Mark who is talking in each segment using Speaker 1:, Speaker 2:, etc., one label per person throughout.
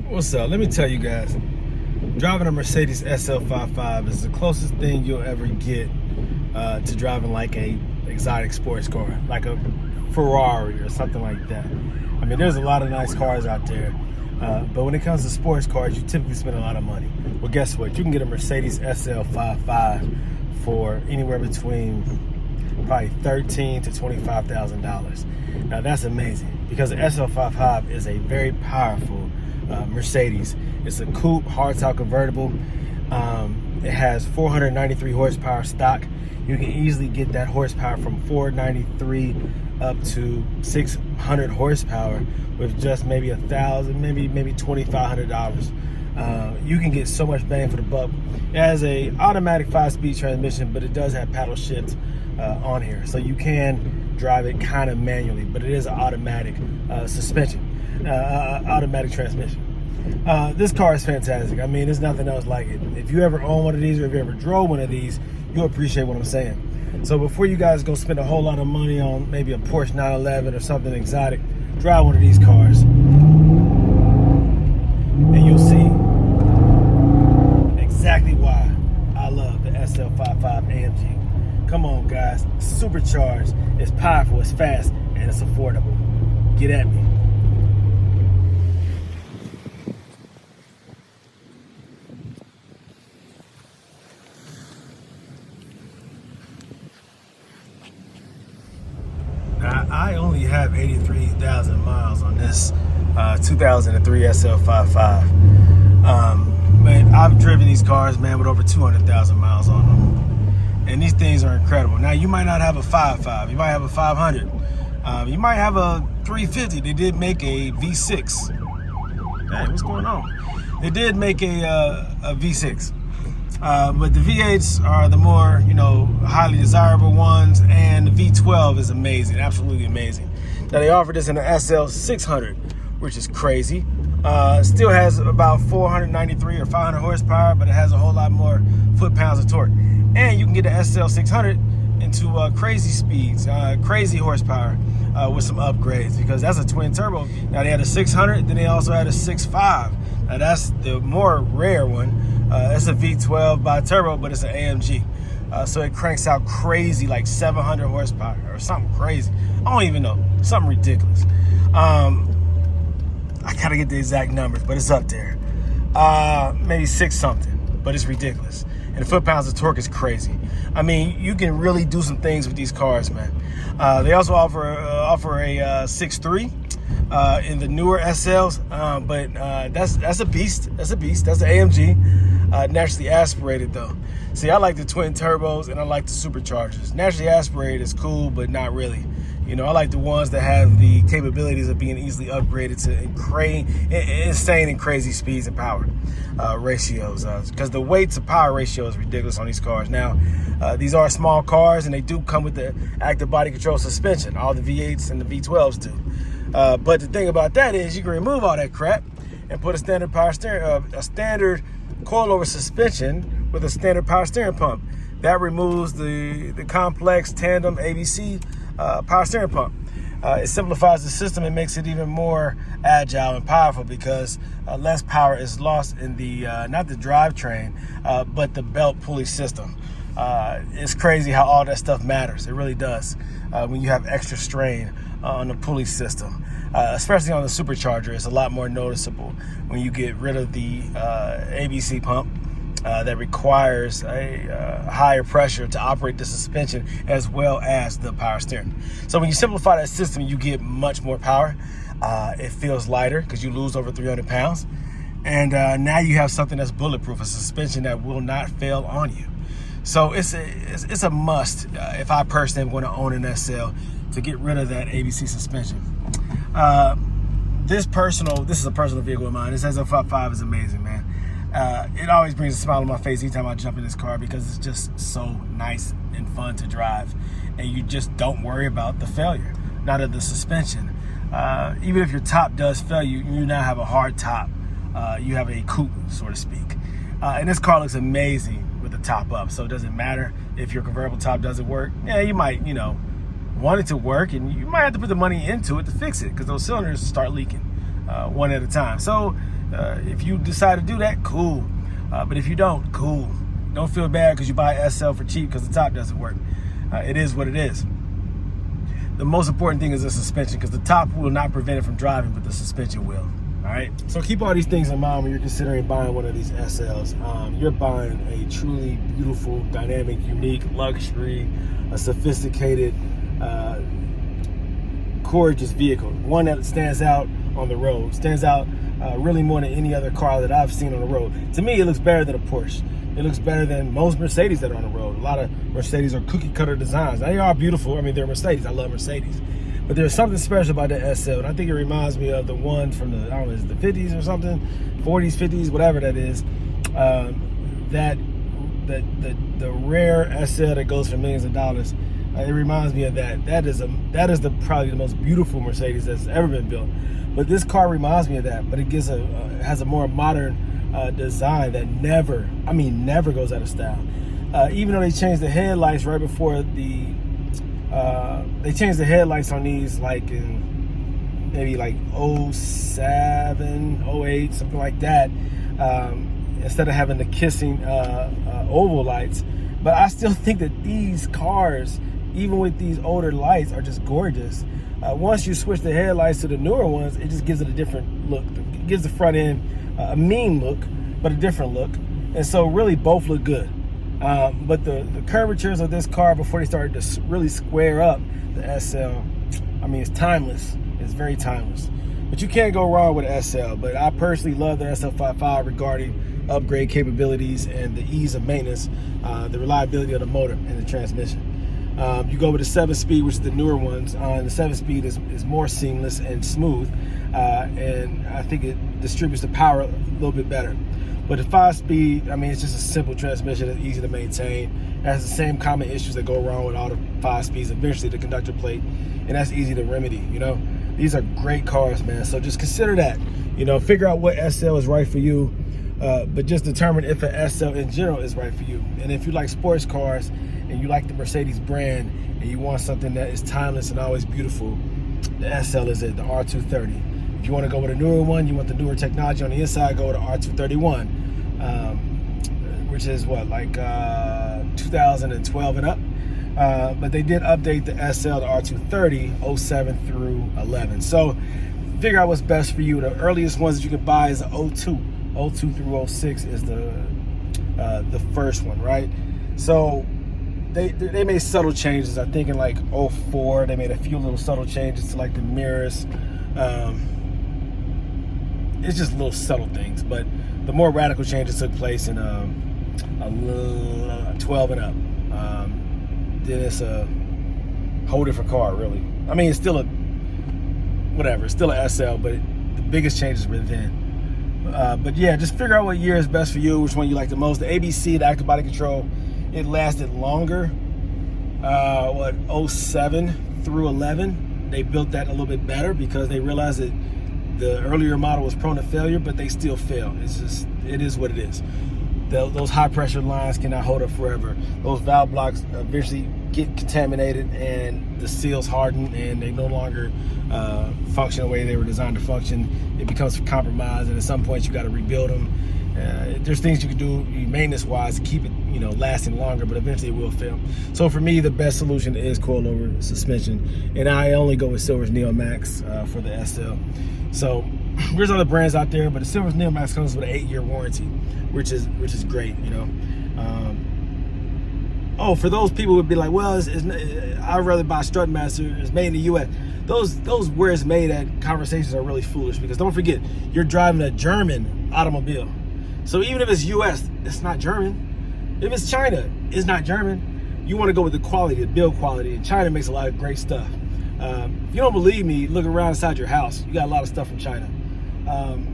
Speaker 1: What's up? Let me tell you guys, driving a Mercedes SL55 is the closest thing you'll ever get to driving like a exotic sports car, like a Ferrari or something like that. I mean, there's a lot of nice cars out there, but when it comes to sports cars, you typically spend a lot of money. Well, guess what? You can get a Mercedes SL55 for anywhere between probably $13,000 to $25,000. Now that's amazing because the SL55 is a very powerful Mercedes. It's a coupe hardtop convertible. It has 493 horsepower stock. You can easily get that horsepower from 493 up to 600 horsepower with just maybe $1,000, maybe $2,500. You can get so much bang for the buck. It has a automatic 5-speed transmission, but it does have paddle shift on here, so you can drive it kind of manually, but it is an automatic suspension. Automatic transmission. This car is fantastic. I mean, there's nothing else like it. If you ever own one of these or if you ever drove one of these, you'll appreciate what I'm saying. So before you guys go spend a whole lot of money on maybe a Porsche 911 or something exotic, drive one of these cars and you'll see exactly why I love the SL55 AMG. Come on, guys. Supercharged, it's powerful, it's fast, and it's affordable. Get at me. I only have 83,000 miles on this 2003 SL55. Man, I've driven these cars, man, with over 200,000 miles on them. And these things are incredible. Now, you might not have a 5.5. You might have a 500. You might have a 350. They did make a V6. Hey, what's going on? They did make a V6. But the V8s are the more, highly desirable ones, and the V12 is amazing, absolutely amazing. Now they offer this in the SL600, which is crazy. Still has about 493 or 500 horsepower, but it has a whole lot more foot-pounds of torque. And you can get the SL600 into crazy speeds, crazy horsepower with some upgrades, because that's a twin turbo. Now they had a 600, then they also had a 6.5. Now that's the more rare one. It's a V12 bi-turbo, but it's an AMG. So it cranks out crazy, like 700 horsepower or something crazy. I don't even know, something ridiculous. I gotta get the exact numbers, but it's up there. Maybe 6 something, but it's ridiculous. And the foot-pounds of torque is crazy. I mean, you can really do some things with these cars, man. They also offer a 6.3 in the newer SLs, but that's a beast. That's a beast. That's an AMG, naturally aspirated though. See, I like the twin turbos and I like the superchargers. Naturally aspirated is cool, but not really. I like the ones that have the capabilities of being easily upgraded to insane and crazy speeds and power ratios, because the weight to power ratio is ridiculous on these cars. Now, these are small cars and they do come with the active body control suspension. All the V8s and the V12s do. But the thing about that is you can remove all that crap and put a standard power steering, a standard coilover suspension with a standard power steering pump. That removes the complex tandem ABC power steering pump. It simplifies the system and makes it even more agile and powerful because less power is lost in the not the drivetrain, but the belt pulley system. It's crazy how all that stuff matters. It really does when you have extra strain on the pulley system, especially on the supercharger. It's a lot more noticeable when you get rid of the ABC pump that requires a higher pressure to operate the suspension as well as the power steering. So when you simplify that system, you get much more power. It feels lighter because you lose over 300 pounds. And now you have something that's bulletproof, a suspension that will not fail on you. So it's a must if I personally am going to own an SL, to get rid of that ABC suspension. This is a personal vehicle of mine. This SL55 is amazing, man. It always brings a smile on my face anytime I jump in this car because it's just so nice and fun to drive, and you just don't worry about the failure, not of the suspension. Even if your top does fail, you now have a hard top. You have a coupe, so to speak. And this car looks amazing with the top up. So it doesn't matter if your convertible top doesn't work. Yeah, you might, want it to work, and you might have to put the money into it to fix it, because those cylinders start leaking one at a time. So if you decide to do that, cool. But if you don't, cool. Don't feel bad because you buy SL for cheap because the top doesn't work. It is what it is. The most important thing is the suspension, because the top will not prevent it from driving, but the suspension will. All right. So keep all these things in mind when you're considering buying one of these SLs. You're buying a truly beautiful, dynamic, unique, luxury, a sophisticated, gorgeous vehicle. One that stands out on the road, stands out really more than any other car that I've seen on the road. To me, it looks better than a Porsche. It looks better than most Mercedes that are on the road. A lot of Mercedes are cookie cutter designs. They are beautiful. I mean, they're Mercedes. I love Mercedes. But there's something special about the SL, and I think it reminds me of the one from the, I don't know, is it the 50s or something? 40s, 50s, whatever that is. The rare SL that goes for millions of dollars. It reminds me of that. That is probably the most beautiful Mercedes that's ever been built. But this car reminds me of that. But it gives has a more modern design that never goes out of style. Even though they changed the headlights right before they changed the headlights on these like in maybe like 07, 08, something like that. Instead of having the kissing oval lights. But I still think that these cars, even with these older lights, are just gorgeous. Once you switch the headlights to the newer ones, it just gives it a different look. It gives the front end a mean look, but a different look. And so really both look good. But the curvatures of this car before they started to really square up the SL, I mean, it's timeless. It's very timeless. But you can't go wrong with an SL. But I personally love the SL55 regarding upgrade capabilities and the ease of maintenance, the reliability of the motor and the transmission. You go with the 7-speed, which is the newer ones, and the 7-speed is more seamless and smooth, and I think it distributes the power a little bit better. But the 5-speed, I mean, it's just a simple transmission. It's easy to maintain. It has the same common issues that go wrong with all the 5 speeds. Eventually, the conductor plate, and that's easy to remedy. These are great cars, man. So just consider that. Figure out what SL is right for you, but just determine if an SL in general is right for you. And if you like sports cars and you like the Mercedes brand and you want something that is timeless and always beautiful, the SL is it, the R230. If you want to go with a newer one, you want the newer technology on the inside, go with the R231, which is what, like 2012 and up. But they did update the SL to R230, 07 through 11. So figure out what's best for you. The earliest ones that you can buy is the 02. 02 through 06 is the first one, right? So they made subtle changes. I think in like 04, they made a few little subtle changes to like the mirrors. It's just little subtle things, but the more radical changes took place in 12 and up. Then it's a whole different car, really. I mean, it's still it's still a SL, but the biggest changes were then. But yeah, just figure out what year is best for you, which one you like the most. The ABC, the active body control, it lasted longer. 07 through 11, they built that a little bit better because they realized that the earlier model was prone to failure, but they still fail. It is what it is. Those high pressure lines cannot hold up forever. Those valve blocks eventually get contaminated and the seals harden and they no longer function the way they were designed to function. It becomes compromised, and at some point you got to rebuild them. There's things you can do maintenance wise to keep it lasting longer, but eventually it will fail. So for me, the best solution is coilover suspension, and I only go with Silver's Neo Max for the SL. So there's other brands out there, but the Silver's Neo Max comes with an 8-year warranty, which is great. For those people who would be like, well, I'd rather buy Strutmaster. It's made in the U.S. Those where it's made at conversations are really foolish, because don't forget, you're driving a German automobile. So even if it's U.S., it's not German. If it's China, it's not German. You want to go with the quality, the build quality, and China makes a lot of great stuff. If you don't believe me, look around inside your house. You got a lot of stuff from China.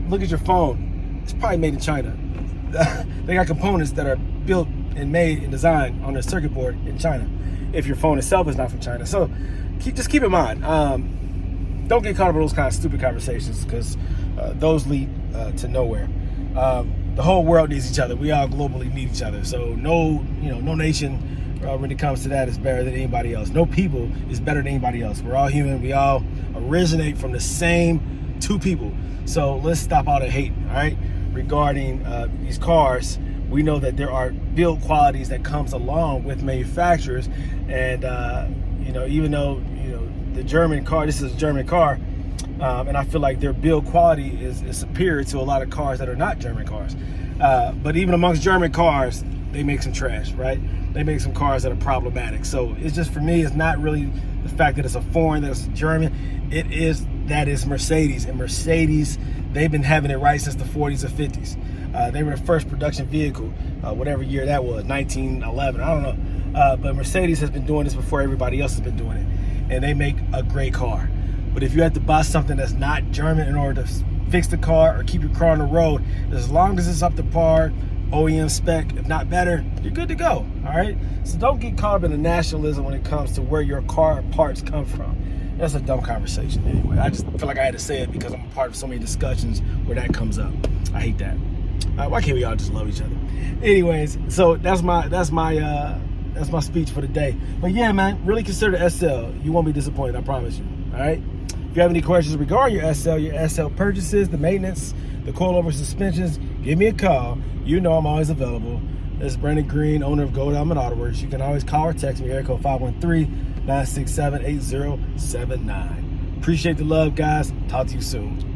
Speaker 1: Look at your phone. It's probably made in China. They got components that are built and made and designed on their circuit board in China, if your phone itself is not from China. So just keep in mind, don't get caught up in those kind of stupid conversations, because those lead to nowhere. the whole world needs each other. We all globally need each other. So no nation when it comes to that is better than anybody else. No people is better than anybody else. We're all human. We all originate from the same two people. So let's stop all the hate, all right? Regarding these cars, we know that there are build qualities that comes along with manufacturers, and even though the German car, this is a German car, and I feel like their build quality is superior to a lot of cars that are not German cars. But even amongst German cars, they make some trash, right? They make some cars that are problematic. So it's just, for me, it's not really the fact that it's a foreign, that it's German. That is Mercedes, and Mercedes, they've been having it right since the 40s or 50s. They were the first production vehicle, whatever year that was, 1911, I don't know. But Mercedes has been doing this before everybody else has been doing it. And they make a great car. But if you have to buy something that's not German in order to fix the car or keep your car on the road, as long as it's up to par, OEM spec, if not better, you're good to go, all right? So don't get caught up in the nationalism when it comes to where your car parts come from. That's a dumb conversation anyway. I just feel like I had to say it because I'm a part of so many discussions where that comes up. I hate that. Why can't we all just love each other? Anyways, so that's my speech for the day. But yeah, man, really consider the SL. You won't be disappointed, I promise you. All right. If you have any questions regarding your SL purchases, the maintenance, the coilover suspensions, give me a call. You know I'm always available. This is Brandon Green, owner of Go Diamond Autoworks. You can always call or text me, area code 513-967-8079. Appreciate the love, guys. Talk to you soon.